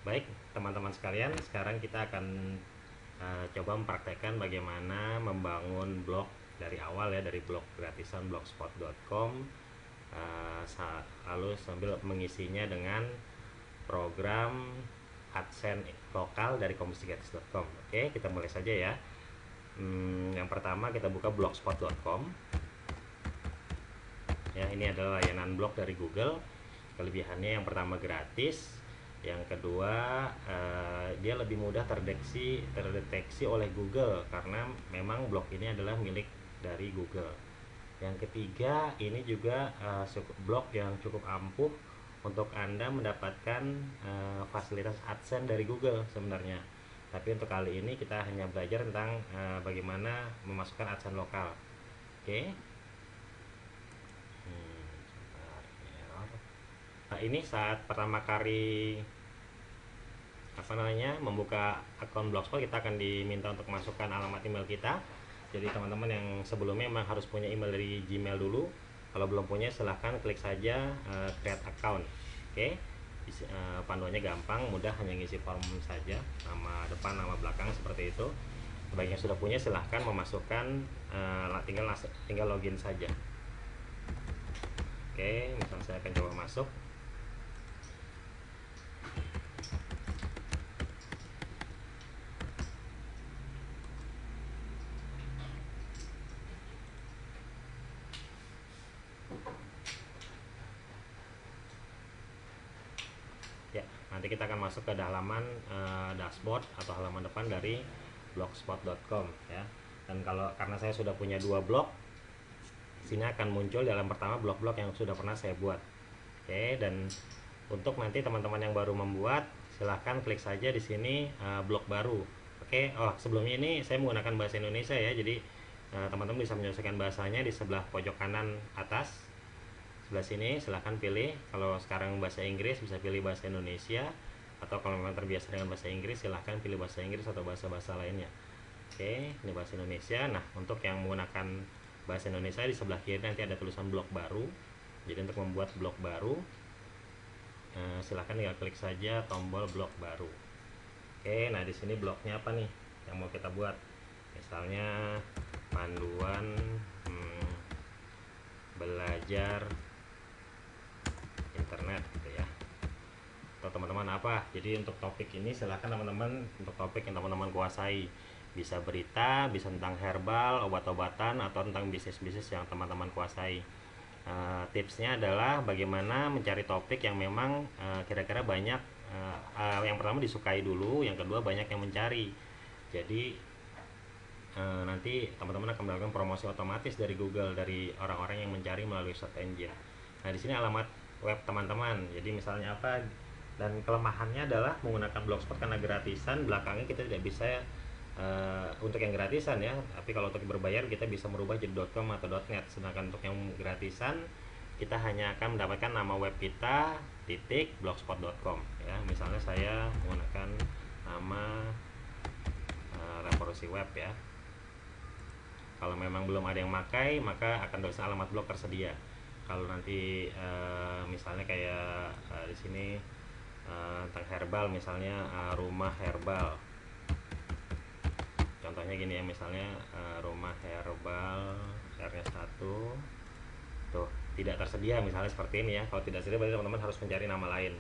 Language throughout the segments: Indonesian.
Baik, teman-teman sekalian, sekarang kita akan coba mempraktekkan bagaimana membangun blog dari awal ya, dari blog gratisan blogspot.com, lalu sambil mengisinya dengan program AdSense lokal dari komisigratis.com. Oke, kita mulai saja ya. Yang pertama kita buka blogspot.com. Ya, ini adalah layanan blog dari Google. Kelebihannya yang pertama gratis, yang kedua dia lebih mudah terdeteksi oleh Google karena memang blog ini adalah milik dari Google. Yang ketiga, ini juga blog yang cukup ampuh untuk Anda mendapatkan fasilitas AdSense dari Google sebenarnya. Tapi untuk kali ini kita hanya belajar tentang bagaimana memasukkan AdSense lokal. Oke. Nah, ini saat pertama kali membuka akun Blogspot, kita akan diminta untuk masukkan alamat email kita. Jadi teman-teman yang sebelumnya memang harus punya email dari Gmail dulu. Kalau belum punya, silahkan klik saja create account. Oke. Panduannya gampang, mudah, hanya ngisi form saja, nama depan, nama belakang, seperti itu. Bagi yang sudah punya, silahkan memasukkan, tinggal login saja. Oke, misalnya saya akan coba masuk. Ya, nanti kita akan masuk ke halaman dashboard atau halaman depan dari blogspot.com ya. Dan karena saya sudah punya 2 blog, sini akan muncul di halaman pertama blog-blog yang sudah pernah saya buat. Oke, dan untuk nanti teman-teman yang baru membuat, silahkan klik saja di sini blog baru. Oke, sebelumnya ini saya menggunakan bahasa Indonesia ya, jadi teman-teman bisa menyesuaikan bahasanya di sebelah pojok kanan atas. Sebelah sini silahkan pilih. Kalau sekarang bahasa Inggris bisa pilih bahasa Indonesia, atau kalau memang terbiasa dengan bahasa Inggris silahkan pilih bahasa Inggris atau bahasa-bahasa lainnya. Oke, ini bahasa Indonesia. Nah, untuk yang menggunakan bahasa Indonesia, di sebelah kiri nanti ada tulisan blog baru. Jadi untuk membuat blog baru, silahkan tinggal klik saja tombol blog baru. Oke, nah di sini blognya apa nih yang mau kita buat? Misalnya panduan belajar internet gitu ya, atau teman-teman apa. Jadi untuk topik ini silahkan teman-teman, untuk topik yang teman-teman kuasai, bisa berita, bisa tentang herbal, obat-obatan, atau tentang bisnis-bisnis yang teman-teman kuasai. Tipsnya adalah bagaimana mencari topik yang memang kira-kira banyak, yang pertama disukai dulu, yang kedua banyak yang mencari. Jadi nanti teman-teman akan melakukan promosi otomatis dari Google, dari orang-orang yang mencari melalui search engine. Nah, di sini alamat web teman-teman. Jadi misalnya apa, dan kelemahannya adalah menggunakan Blogspot karena gratisan, belakangnya kita tidak bisa untuk yang gratisan ya, tapi kalau untuk berbayar kita bisa merubah jadi .com atau .net. Sedangkan untuk yang gratisan, kita hanya akan mendapatkan nama web kita .blogspot.com ya. Misalnya saya menggunakan nama revolusi web ya. Kalau memang belum ada yang pakai, maka akan tulisan alamat blog tersedia. Kalau nanti misalnya kayak di sini tentang herbal, misalnya rumah herbal. Contohnya gini ya, misalnya rumah herbal R-nya 1 tuh tidak tersedia, misalnya seperti ini ya. Kalau tidak tersedia, berarti teman-teman harus mencari nama lain.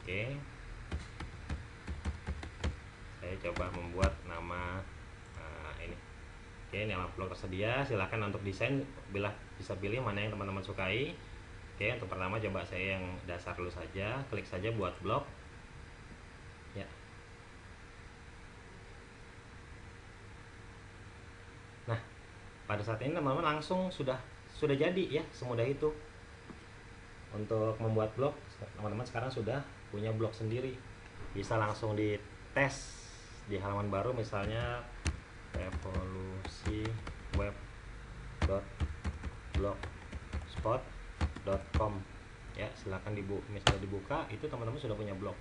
Oke, saya coba membuat nama ini. Oke, ini nama blog tersedia. Silahkan untuk desain bisa pilih mana yang teman-teman sukai. Oke, untuk pertama coba saya yang dasar dulu saja. Klik saja buat blog ya. Nah, pada saat ini teman-teman langsung sudah jadi ya, semudah itu. Untuk membuat blog, teman-teman sekarang sudah punya blog sendiri. Bisa langsung dites di halaman baru, misalnya revolusiweb.blogspot.com ya. Silahkan misalnya dibuka, itu teman-teman sudah punya blog.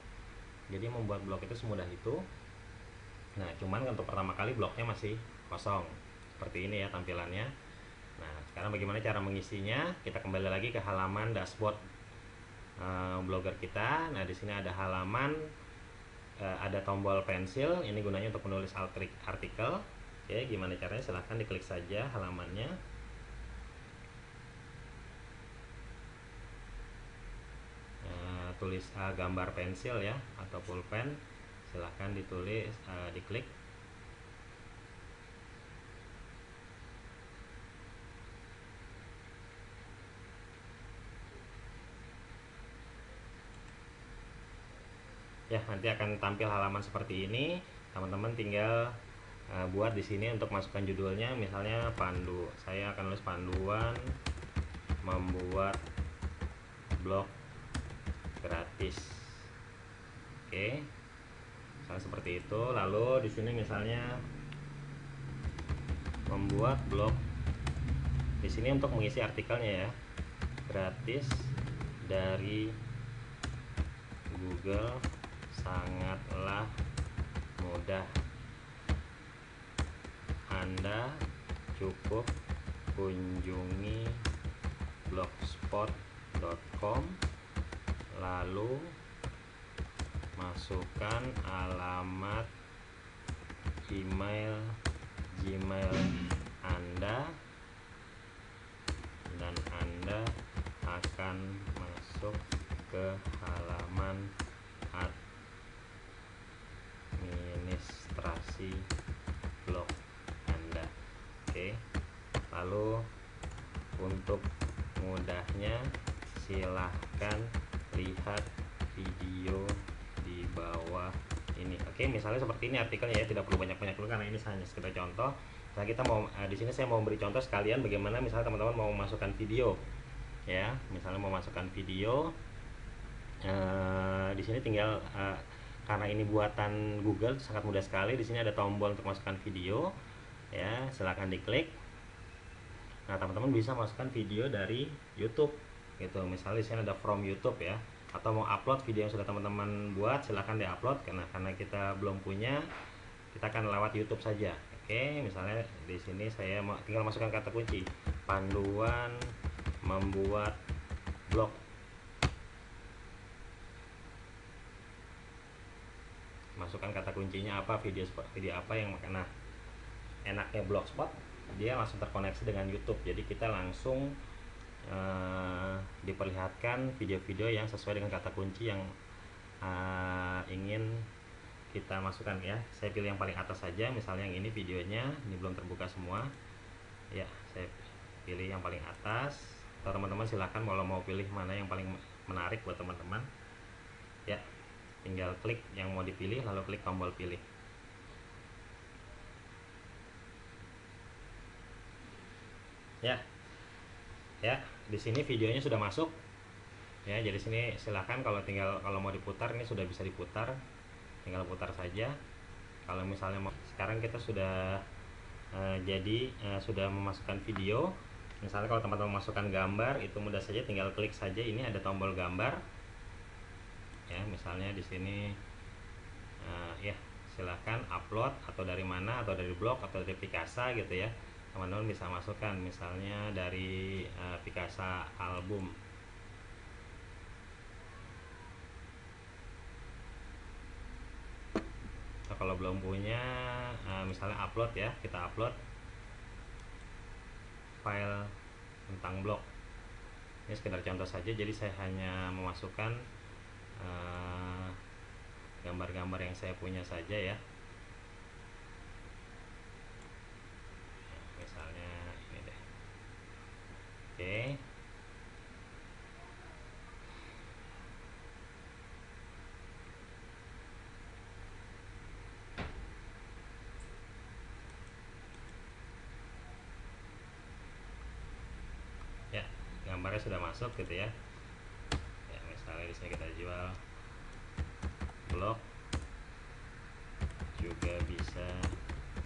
Jadi membuat blog itu semudah itu. Nah, cuman untuk pertama kali blognya masih kosong seperti ini ya tampilannya. Nah, sekarang bagaimana cara mengisinya? Kita kembali lagi ke halaman dashboard blogger kita. Nah, di sini ada halaman ada tombol pensil, ini gunanya untuk menulis artikel. Oke, gimana caranya? Silahkan diklik saja halamannya. Tulis gambar pensil ya, atau pulpen, silahkan ditulis, diklik. Ya, nanti akan tampil halaman seperti ini. Teman-teman tinggal buat di sini untuk masukkan judulnya, misalnya pandu. Saya akan nulis panduan membuat blog gratis. Oke, misalnya seperti itu. Lalu di sini misalnya membuat blog. Di sini untuk mengisi artikelnya ya, gratis dari Google, sangatlah mudah. Anda cukup kunjungi blogspot.com, lalu masukkan alamat email Gmail Anda, dan Anda akan masuk ke halaman administrasi blog Anda. Oke, lalu untuk mudahnya silahkan lihat video di bawah ini. Oke, misalnya seperti ini artikelnya ya, tidak perlu banyak-banyak dulu karena ini hanya sekedar contoh. Nah, kita mau di sini saya mau beri contoh sekalian bagaimana misalnya teman-teman mau masukkan video ya, misalnya mau masukkan video. Di sini tinggal karena ini buatan Google sangat mudah sekali. Di sini ada tombol untuk masukkan video ya, silahkan diklik. Nah, teman-teman bisa masukkan video dari YouTube gitu. Misalnya di sini ada from YouTube ya, atau mau upload video yang sudah teman-teman buat, silahkan diupload. Karena kita belum punya, kita akan lewat YouTube saja. Oke, misalnya di sini saya mau tinggal masukkan kata kunci panduan membuat blog. Masukkan kata kuncinya apa, video apa yang nah, enaknya Blogspot dia langsung terkoneksi dengan YouTube, jadi kita langsung diperlihatkan video-video yang sesuai dengan kata kunci yang ingin kita masukkan ya. Saya pilih yang paling atas saja, misalnya yang ini videonya, ini belum terbuka semua ya, saya pilih yang paling atas. Teman-teman silahkan kalau mau pilih mana yang paling menarik buat teman-teman ya, tinggal klik yang mau dipilih lalu klik tombol pilih. Ya, di sini videonya sudah masuk ya, jadi sini silahkan kalau mau diputar, ini sudah bisa diputar, tinggal putar saja. Kalau misalnya sekarang kita sudah sudah memasukkan video. Misalnya kalau teman-teman memasukkan gambar, itu mudah saja, tinggal klik saja, ini ada tombol gambar ya, misalnya di sini ya, silahkan upload, atau dari mana, atau dari blog, atau dari Picasa gitu ya. Teman-teman bisa masukkan misalnya dari Picasa album. Nah, kalau belum punya, misalnya upload ya, kita upload file tentang blog. Ini sekedar contoh saja, jadi saya hanya memasukkan gambar-gambar yang saya punya saja ya. Misalnya ini deh. Oke. Ya, gambarnya sudah masuk gitu ya. Ya, misalnya di sini kita jual blog juga bisa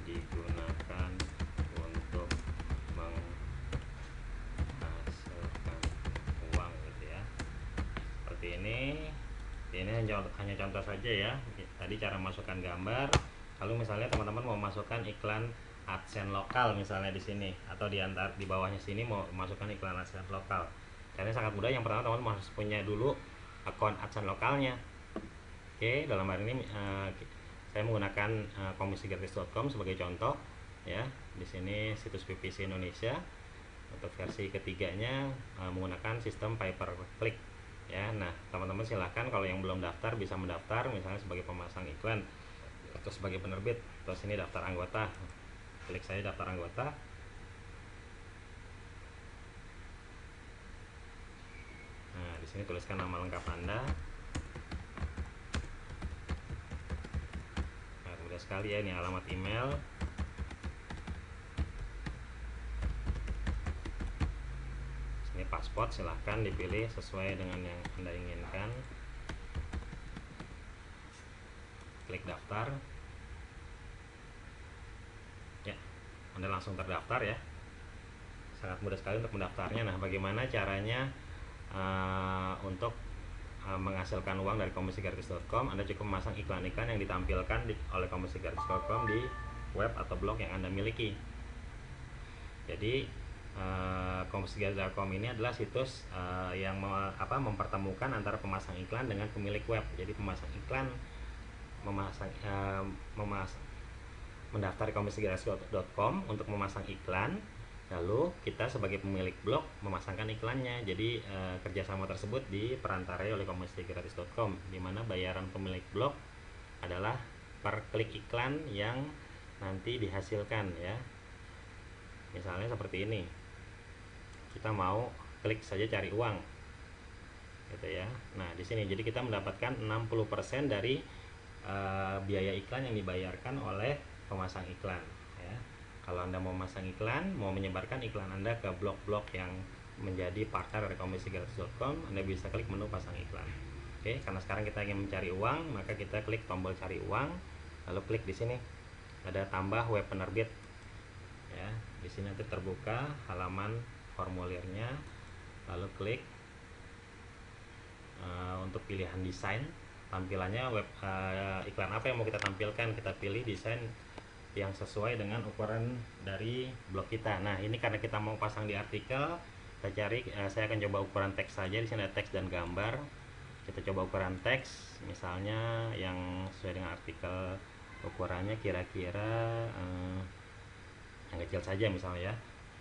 digunakan untuk menghasilkan uang gitu ya. Seperti ini hanya contoh saja ya. Tadi cara masukkan gambar. Lalu misalnya teman-teman mau masukkan iklan AdSense lokal misalnya di sini, atau di bawahnya sini mau masukkan iklan AdSense lokal. Caranya sangat mudah. Yang pertama teman-teman harus punya dulu akun AdSense lokalnya. Oke, dalam hari ini saya menggunakan komisigratis.com sebagai contoh ya. Di sini situs PPC Indonesia. Untuk versi ketiganya menggunakan sistem pay per click ya. Nah, teman-teman silahkan kalau yang belum daftar bisa mendaftar, misalnya sebagai pemasang iklan atau sebagai penerbit. Terus ini daftar anggota. Klik saja daftar anggota. Nah, di sini tuliskan nama lengkap Anda. Nah, mudah sekali ya, ini alamat email. Ini paspor, silahkan dipilih sesuai dengan yang Anda inginkan. Klik daftar. Ya, Anda langsung terdaftar ya. Sangat mudah sekali untuk mendaftarnya. Nah, bagaimana caranya untuk menghasilkan uang dari komisigratis.com? Anda cukup memasang iklan-iklan yang ditampilkan oleh komisigratis.com di web atau blog yang Anda miliki. Jadi komisigratis.com ini adalah situs yang mempertemukan antara pemasang iklan dengan pemilik web. Jadi pemasang iklan mendaftar komisigratis.com untuk memasang iklan, lalu kita sebagai pemilik blog memasangkan iklannya. Jadi kerjasama tersebut diperantarai oleh komisigratis.com, di mana bayaran pemilik blog adalah per klik iklan yang nanti dihasilkan ya. Misalnya seperti ini, kita mau klik saja cari uang gitu ya. Nah, di sini jadi kita mendapatkan 60% dari biaya iklan yang dibayarkan oleh pemasang iklan ya. Kalau Anda mau memasang iklan, mau menyebarkan iklan Anda ke blog-blog yang menjadi partner dari komisigratis.com, Anda bisa klik menu pasang iklan. Oke, karena sekarang kita ingin mencari uang, maka kita klik tombol cari uang, lalu klik di sini ada tambah web penerbit ya. Di sini nanti terbuka halaman formulirnya, lalu klik untuk pilihan desain tampilannya, web iklan apa yang mau kita tampilkan, kita pilih desain yang sesuai dengan ukuran dari blog kita. Nah, ini karena kita mau pasang di artikel, kita cari saya akan coba ukuran teks saja. Di sini ada teks dan gambar. Kita coba ukuran teks, misalnya yang sesuai dengan artikel, ukurannya kira-kira yang kecil saja misalnya ya.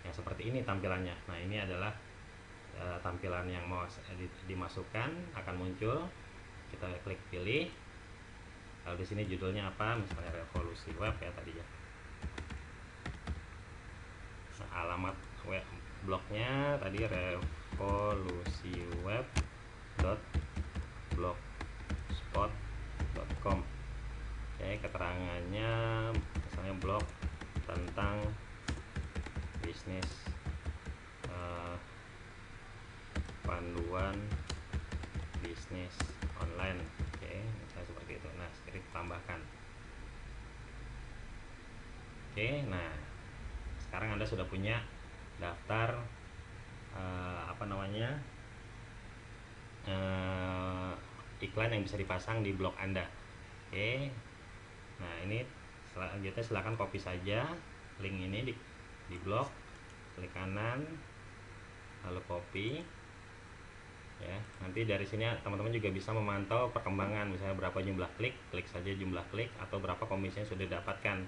Yang seperti ini tampilannya. Nah, ini adalah tampilan yang mau dimasukkan, akan muncul. Kita klik pilih. Lalu di sini judulnya apa? Misalnya revolusi web ya tadi ya. Nah, alamat web blognya tadi revolusiweb.blogspot.com. Oke, keterangannya misalnya blog tentang bisnis, panduan bisnis online. Oke, misalnya seperti itu. Nah, sekarang tambahkan. Oke, nah sekarang Anda sudah punya daftar iklan yang bisa dipasang di blog Anda. Oke, nah ini selanjutnya silakan copy saja link ini di blog, klik kanan lalu copy ya. Nanti dari sini teman-teman juga bisa memantau perkembangan, misalnya berapa jumlah klik saja jumlah klik, atau berapa komisi yang sudah didapatkan,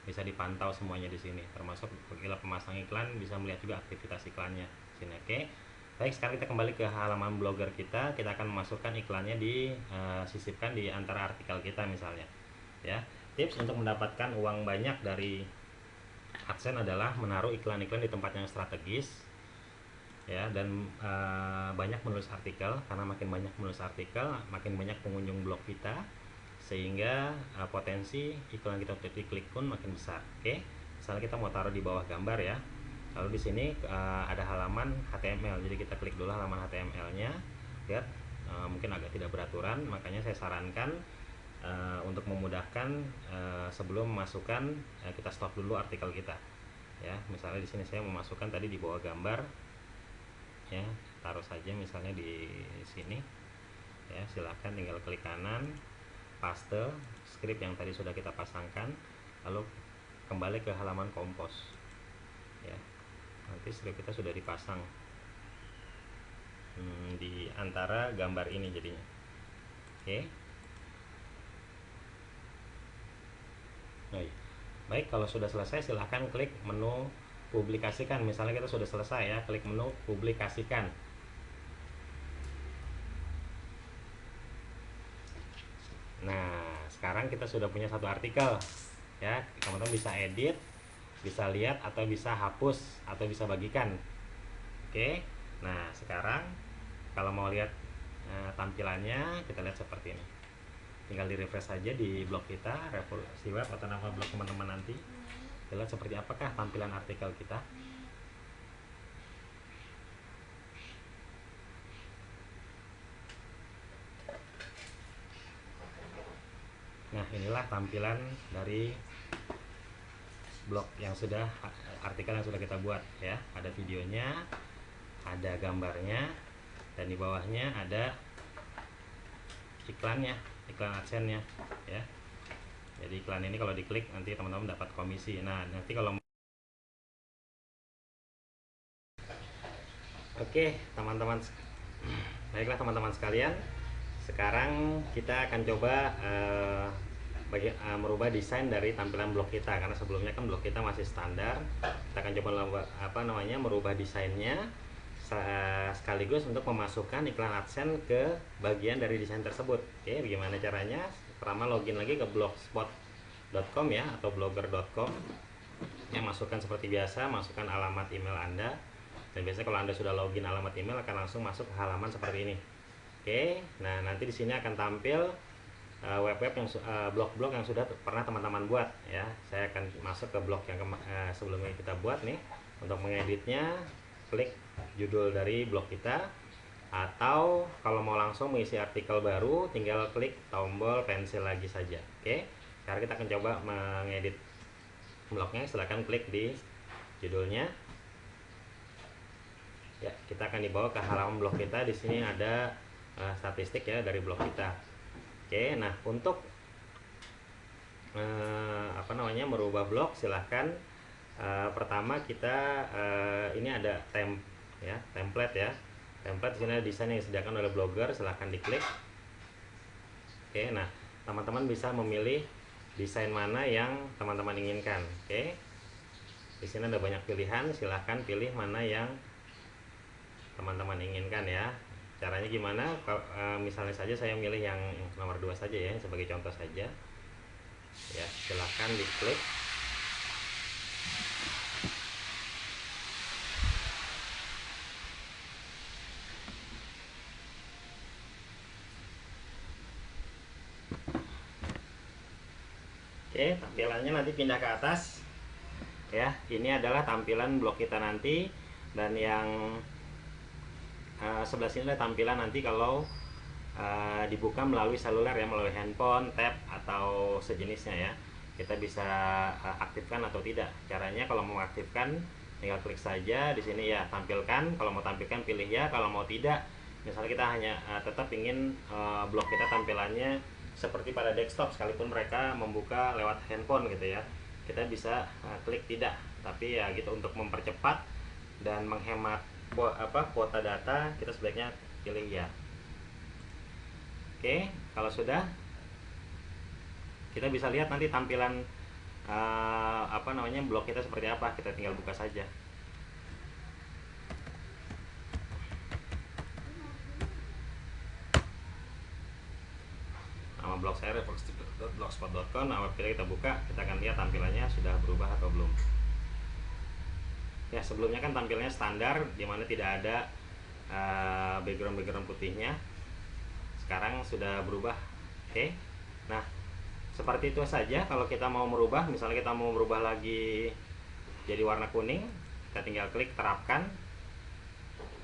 bisa dipantau semuanya di sini. Termasuk bila pemasang iklan bisa melihat juga aktivitas iklannya di sini. Oke. Baik, sekarang kita kembali ke halaman blogger kita. Kita akan memasukkan iklannya sisipkan di antara artikel kita misalnya. Ya, tips untuk mendapatkan uang banyak dari AdSense adalah menaruh iklan-iklan di tempat yang strategis ya, dan banyak menulis artikel, karena makin banyak menulis artikel makin banyak pengunjung blog kita, sehingga potensi iklan kita untuk diklik pun makin besar. Oke, misalnya kita mau taruh di bawah gambar ya, lalu di sini ada halaman HTML, jadi kita klik dulu halaman HTML-nya. Lihat mungkin agak tidak beraturan, makanya saya sarankan untuk memudahkan sebelum memasukkan kita stop dulu artikel kita ya. Misalnya di sini saya memasukkan tadi di bawah gambar ya, taruh saja misalnya di sini ya. Silahkan tinggal klik kanan, paste script yang tadi sudah kita pasangkan, lalu kembali ke halaman kompos ya. Nanti script kita sudah dipasang di antara gambar ini jadinya. Oke. Baik. Baik, kalau sudah selesai silahkan klik menu publikasikan. Misalnya kita sudah selesai ya, klik menu publikasikan. Nah, sekarang kita sudah punya satu artikel ya. Teman-teman bisa edit, bisa lihat atau bisa hapus atau bisa bagikan. Oke. Nah, sekarang kalau mau lihat tampilannya, kita lihat seperti ini. Tinggal di refresh saja di blog kita, Revolusi Web atau nama blog teman-teman nanti. Kita lihat seperti apakah tampilan artikel kita. Nah, inilah tampilan dari blog yang sudah, artikel yang sudah kita buat ya. Ada videonya, ada gambarnya, dan di bawahnya ada iklannya, iklan AdSense-nya ya. Jadi iklan ini kalau diklik nanti teman-teman dapat komisi. Nah, nanti kalau oke, teman-teman, baiklah teman-teman sekalian, sekarang kita akan coba merubah desain dari tampilan blog kita, karena sebelumnya kan blog kita masih standar. Kita akan coba merubah desainnya sekaligus untuk memasukkan iklan AdSense ke bagian dari desain tersebut. Oke, bagaimana caranya? Pertama login lagi ke blogspot.com ya, atau blogger.com. Ya, masukkan seperti biasa, masukkan alamat email Anda. Dan biasanya kalau Anda sudah login alamat email akan langsung masuk ke halaman seperti ini. Oke, nah nanti di sini akan tampil web-web yang blog-blog yang sudah pernah teman-teman buat ya. Saya akan masuk ke blog yang sebelumnya kita buat nih. Untuk mengeditnya, klik judul dari blog kita, atau kalau mau langsung mengisi artikel baru tinggal klik tombol pensil lagi saja. Oke, sekarang kita akan coba mengedit blognya. Silahkan klik di judulnya ya. Kita akan dibawa ke halaman blog kita. Di sini ada statistik ya dari blog kita. Oke, nah untuk merubah blog silahkan pertama kita ini ada template ya. Template di sini ada desain yang disediakan oleh Blogger, silahkan diklik. Oke, nah teman-teman bisa memilih desain mana yang teman-teman inginkan. Oke, di sini ada banyak pilihan, silahkan pilih mana yang teman-teman inginkan ya. Caranya gimana? Misalnya saja saya milih yang nomor 2 saja ya, sebagai contoh saja ya. Silahkan diklik. Oke, tampilannya nanti pindah ke atas ya. Ini adalah tampilan blog kita nanti, dan yang sebelah sini adalah tampilan nanti kalau dibuka melalui seluler ya, melalui handphone, tab atau sejenisnya ya. Kita bisa aktifkan atau tidak. Caranya kalau mau aktifkan tinggal klik saja di sini ya, tampilkan. Kalau mau tampilkan pilih ya, kalau mau tidak, misalnya kita hanya tetap ingin blog kita tampilannya seperti pada desktop sekalipun mereka membuka lewat handphone gitu ya, kita bisa klik tidak. Tapi ya gitu, untuk mempercepat dan menghemat kuota data, kita sebaiknya pilih ya. Oke, kalau sudah, kita bisa lihat nanti tampilan blog kita seperti apa. Kita tinggal buka saja. Nama blog saya revolusi.blogspot.com. Nah, web kita buka, kita akan lihat tampilannya sudah berubah atau belum. Ya, sebelumnya kan tampilnya standar, dimana tidak ada background putihnya. Sekarang sudah berubah. Oke, nah seperti itu saja. Kalau kita mau merubah, misalnya kita mau merubah lagi jadi warna kuning, kita tinggal klik terapkan.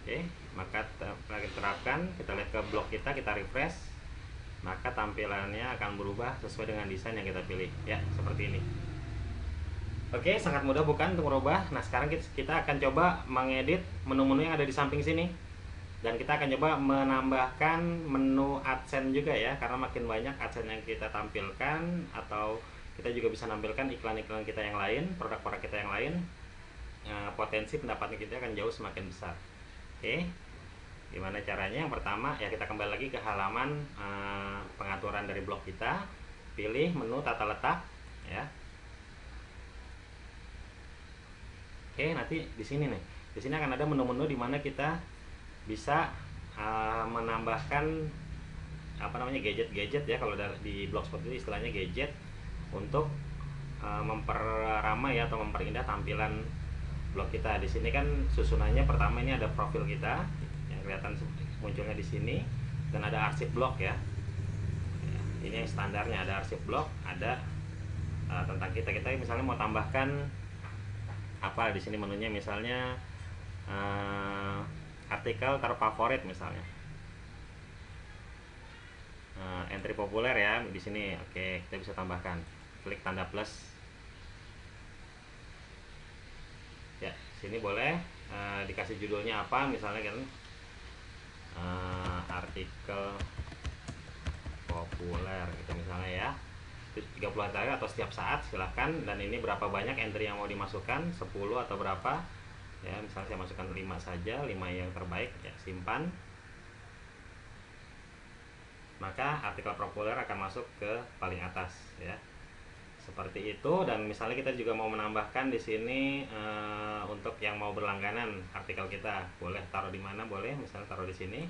Oke, maka terapkan. Kita lihat ke blog kita refresh, maka tampilannya akan berubah sesuai dengan desain yang kita pilih ya, seperti ini. Oke, sangat mudah bukan untuk merubah. Nah, sekarang kita akan coba mengedit menu-menu yang ada di samping sini. Dan kita akan coba menambahkan menu AdSense juga ya, karena makin banyak AdSense yang kita tampilkan, atau kita juga bisa nampilkan iklan-iklan kita yang lain, produk-produk kita yang lain, potensi pendapatan kita akan jauh semakin besar. Oke, gimana caranya? Yang pertama ya, kita kembali lagi ke halaman pengaturan dari blog kita, pilih menu tata letak ya. Oke, nanti di sini nih. Di sini akan ada menu-menu di mana kita bisa menambahkan apa namanya gadget-gadget ya, kalau di Blogspot itu istilahnya gadget untuk memperramai atau memperindah tampilan blog kita. Di sini kan susunannya pertama ini ada profil kita yang kelihatan munculnya di sini, dan ada arsip blog ya. Ini yang standarnya, ada arsip blog, ada tentang kita misalnya mau tambahkan apa di sini menunya, misalnya artikel terfavorit misalnya, entry populer ya di sini. Oke, kita bisa tambahkan, klik tanda plus ya. Sini boleh dikasih judulnya apa misalnya kan, artikel populer gitu misalnya ya. 30 hari atau setiap saat silahkan. Dan ini berapa banyak entry yang mau dimasukkan, 10 atau berapa ya, misalnya saya masukkan 5 saja, 5 yang terbaik ya, simpan. Maka artikel populer akan masuk ke paling atas ya, seperti itu. Dan misalnya kita juga mau menambahkan di sini untuk yang mau berlangganan artikel kita, boleh taruh di mana, boleh misalnya taruh di sini.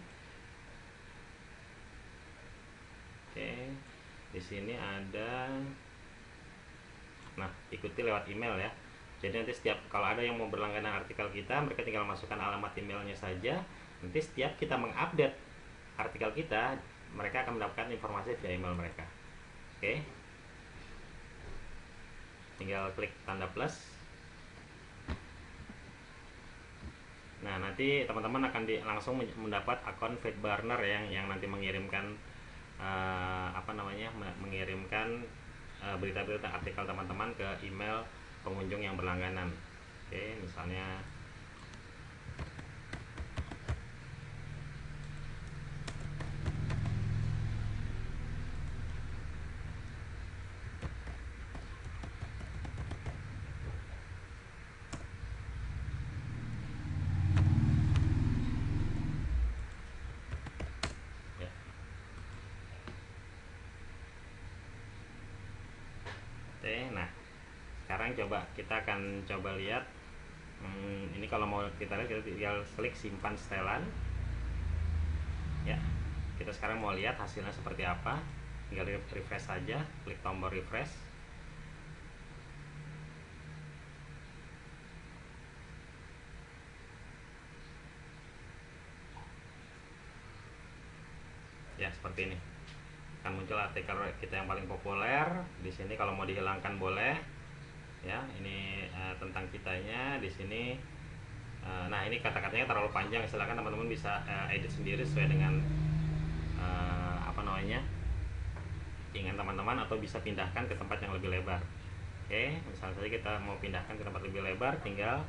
Oke, di sini ada, nah ikuti lewat email ya. Jadi nanti setiap kalau ada yang mau berlangganan artikel kita, mereka tinggal masukkan alamat emailnya saja. Nanti setiap kita mengupdate artikel kita, mereka akan mendapatkan informasi via email mereka. Oke, tinggal klik tanda plus. Nah, nanti teman-teman akan langsung mendapat akun FeedBurner yang nanti mengirimkan mengirimkan berita-berita artikel teman-teman ke email pengunjung yang berlangganan. Oke, misalnya ya. Oke, nah sekarang kita akan coba lihat. Ini kalau mau kita lihat, kita tinggal klik simpan setelan ya. Kita sekarang mau lihat hasilnya seperti apa, tinggal refresh saja, klik tombol refresh. Ya, seperti ini akan muncul artikel kita yang paling populer. Di sini kalau mau dihilangkan boleh ya. Ini tentang kitanya di sini. Nah, ini kata-katanya terlalu panjang, silakan teman-teman bisa edit sendiri sesuai dengan ingin teman-teman, atau bisa pindahkan ke tempat yang lebih lebar. Oke, misalnya saja kita mau pindahkan ke tempat lebih lebar, tinggal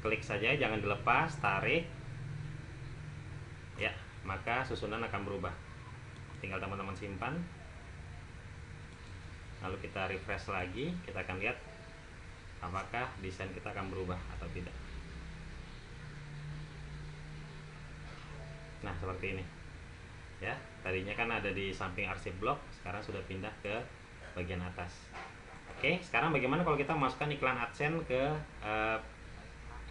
klik saja, jangan dilepas, tarik ya, maka susunan akan berubah. Tinggal teman-teman simpan, lalu kita refresh lagi, kita akan lihat apakah desain kita akan berubah atau tidak. Nah, seperti ini ya. Tadinya kan ada di samping arsip blog, sekarang sudah pindah ke bagian atas. Oke, sekarang bagaimana kalau kita masukkan iklan AdSense ke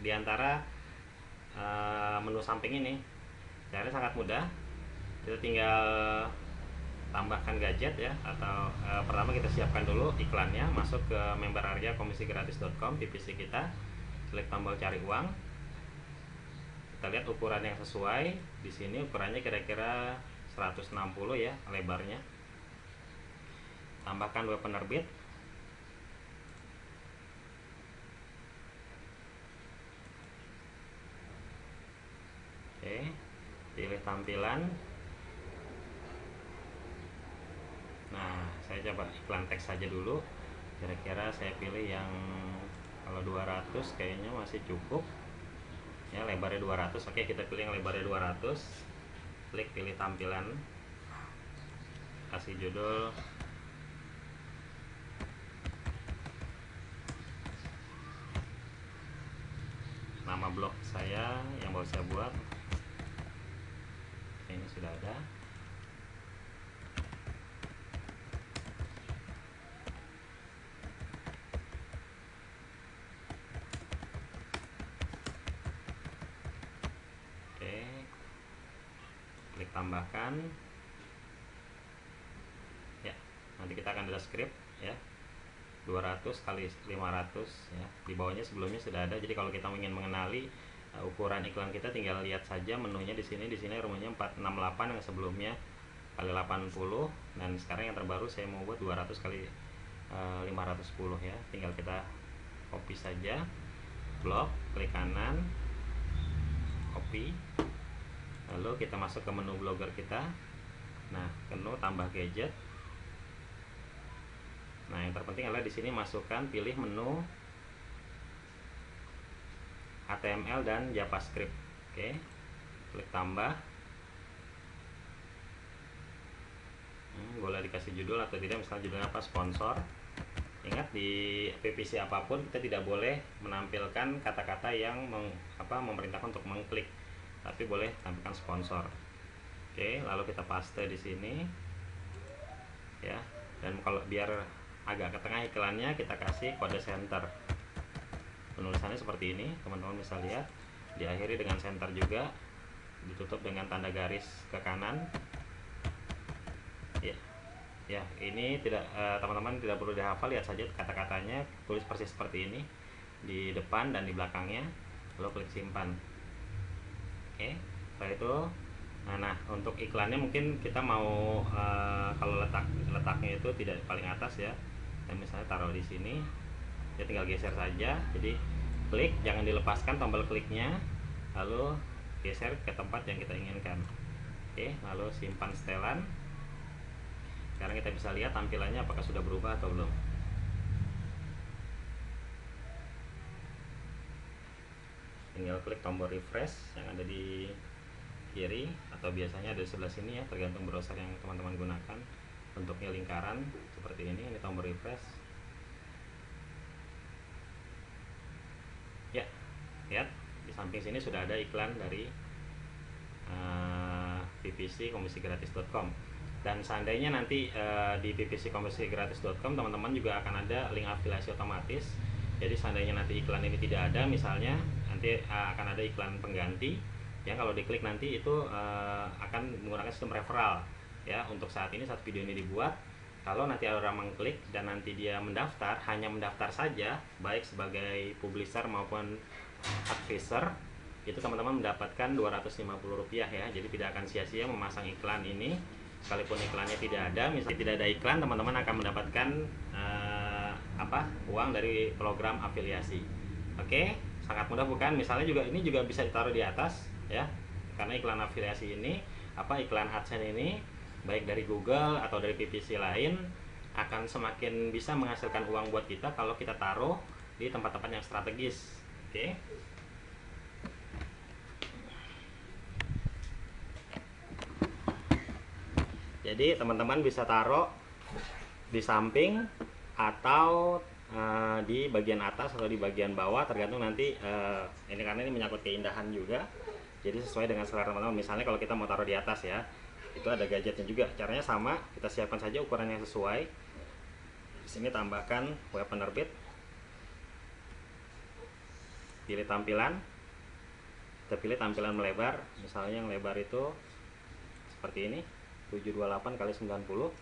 di antara menu samping ini? Caranya sangat mudah. Kita tinggal tambahkan gadget ya, atau pertama kita siapkan dulu iklannya, masuk ke member area komisigratis.com di PC kita, klik tombol cari uang. Kita lihat ukuran yang sesuai. Di sini ukurannya kira-kira 160 ya lebarnya. Tambahkan web penerbit. Oke, pilih tampilan. Nah, saya coba iklan teks saja dulu. Kira-kira saya pilih yang kalau 200 kayaknya masih cukup ya, lebarnya 200. Oke, kita pilih yang lebarnya 200. Klik pilih tampilan, kasih judul nama blog saya yang baru saya buat. Ini sudah ada. klik tambahkan. Ya, nanti kita akan ada script ya, 200 kali 500 ya. Di bawahnya sebelumnya sudah ada. Jadi kalau kita ingin mengenali ukuran iklan kita, tinggal lihat saja menunya di sini. Di sini rumahnya 468, yang sebelumnya kali 80, dan sekarang yang terbaru saya mau buat 200 kali 510 ya. Tinggal kita copy saja, blok, klik kanan, copy, lalu kita masuk ke menu blogger kita. Nah, menu tambah gadget. Nah, yang terpenting adalah di sini masukkan, pilih menu HTML dan JavaScript. Oke, klik tambah. Boleh dikasih judul atau tidak, misalnya judulnya apa, sponsor. Ingat, di PPC apapun kita tidak boleh menampilkan kata-kata yang memerintahkan untuk mengklik, tapi boleh tampilkan sponsor. Oke, lalu kita paste di sini ya. Dan kalau biar agak ke tengah iklannya, kita kasih kode center. Penulisannya seperti ini, teman-teman bisa lihat. Diakhiri dengan center juga, ditutup dengan tanda garis ke kanan. Ya, ini tidak, teman-teman tidak perlu dihafal, lihat saja kata-katanya, tulis persis seperti ini di depan dan di belakangnya, lalu klik simpan. Oke, setelah itu, nah untuk iklannya mungkin kita mau kalau letaknya itu tidak paling atas ya, dan misalnya taruh di sini, ya tinggal geser saja. Jadi klik, jangan dilepaskan tombol kliknya, lalu geser ke tempat yang kita inginkan. Oke, lalu simpan setelan. Sekarang kita bisa lihat tampilannya apakah sudah berubah atau belum. Tinggal klik tombol refresh yang ada di kiri, atau biasanya ada di sebelah sini ya, tergantung browser yang teman-teman gunakan. Bentuknya lingkaran seperti ini tombol refresh. Ya, lihat di samping sini sudah ada iklan dari PPC komisigratis.com. Dan seandainya nanti di ppckomisigratis.com teman-teman juga akan ada link afiliasi otomatis. Jadi seandainya nanti iklan ini tidak ada, misalnya nanti akan ada iklan pengganti ya, kalau diklik nanti itu akan menggunakan sistem referral ya. Untuk saat ini, saat video ini dibuat, kalau nanti ada orang mengklik dan nanti dia mendaftar, hanya mendaftar saja, baik sebagai publisher maupun advisor, itu teman-teman mendapatkan Rp250 ya. Jadi tidak akan sia-sia memasang iklan ini. Sekalipun iklannya tidak ada, misalnya tidak ada iklan, teman-teman akan mendapatkan uang dari program afiliasi. Oke, sangat mudah bukan? Misalnya juga ini juga bisa ditaruh di atas ya, karena iklan afiliasi ini, iklan AdSense ini, baik dari Google atau dari PPC lain, akan semakin bisa menghasilkan uang buat kita kalau kita taruh di tempat-tempat yang strategis. Oke. Jadi teman-teman bisa taruh di samping atau di bagian atas atau di bagian bawah, tergantung nanti ini, karena ini menyangkut keindahan juga. Jadi sesuai dengan selera teman-teman. Misalnya kalau kita mau taruh di atas ya, itu ada gadgetnya juga. Caranya sama, kita siapkan saja ukuran yang sesuai. Di sini tambahkan web penerbit. Pilih tampilan. Kita pilih tampilan melebar. Misalnya yang lebar itu seperti ini, 728 kali 90.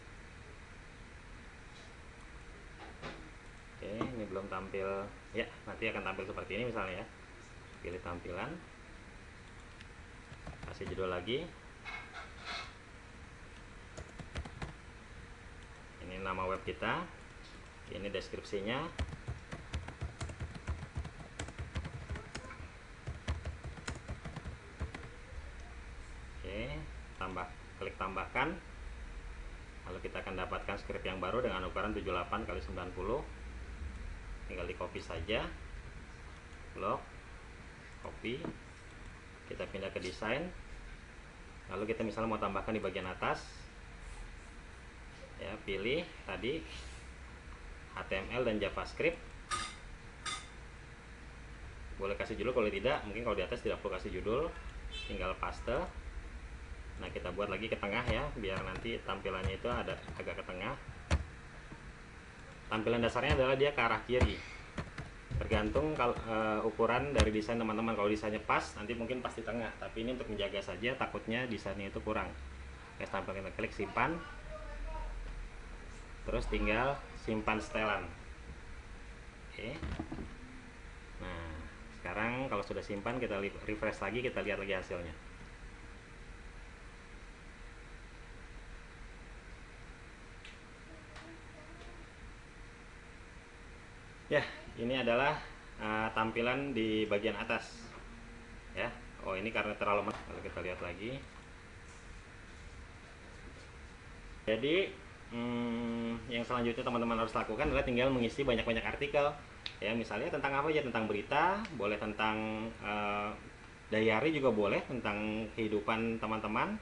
Oke, ini belum tampil ya, nanti akan tampil seperti ini misalnya ya. Pilih tampilan, kasih judul lagi, ini nama web kita, ini deskripsinya. Oke, klik tambahkan, lalu kita akan dapatkan script yang baru dengan ukuran 78 kali 90. Tinggal di copy saja, blok, copy, kita pindah ke desain, lalu kita misalnya mau tambahkan di bagian atas ya, pilih tadi HTML dan JavaScript, boleh kasih judul, kalau tidak, mungkin kalau di atas tidak perlu kasih judul, tinggal paste. Nah, kita buat lagi ke tengah ya, biar nanti tampilannya itu ada agak ke tengah. Tampilan dasarnya adalah dia ke arah kiri. Tergantung kalau ukuran dari desain teman-teman. Kalau desainnya pas, nanti mungkin pas di tengah, tapi ini untuk menjaga saja, takutnya desainnya itu kurang. Oke, sampai kita klik simpan, terus tinggal simpan setelan. Oke, nah sekarang kalau sudah simpan, kita refresh lagi, kita lihat lagi hasilnya. Ya, ini adalah tampilan di bagian atas ya. Oh, ini karena terlalu mahal. Kalau kita lihat lagi, jadi yang selanjutnya teman-teman harus lakukan adalah tinggal mengisi banyak-banyak artikel ya, misalnya tentang apa aja, tentang berita, boleh tentang diary juga boleh, tentang kehidupan teman-teman,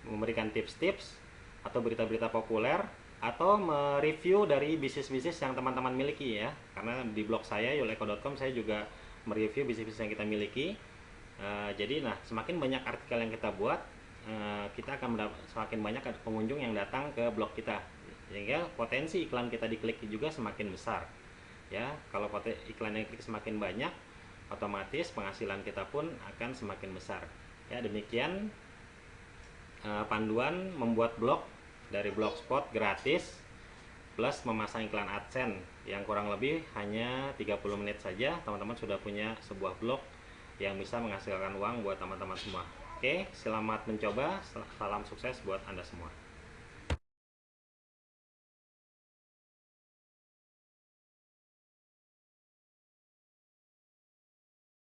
memberikan tips-tips atau berita-berita populer, atau mereview dari bisnis-bisnis yang teman-teman miliki ya. Karena di blog saya yuleko.com saya juga mereview bisnis-bisnis yang kita miliki. Jadi nah, semakin banyak artikel yang kita buat, kita akan semakin banyak pengunjung yang datang ke blog kita, sehingga potensi iklan kita diklik juga semakin besar ya. Kalau iklan yang klik semakin banyak, otomatis penghasilan kita pun akan semakin besar ya. Demikian panduan membuat blog dari Blogspot gratis plus memasang iklan AdSense yang kurang lebih hanya 30 menit saja, teman-teman sudah punya sebuah blog yang bisa menghasilkan uang buat teman-teman semua. Oke, selamat mencoba, salam sukses buat Anda semua.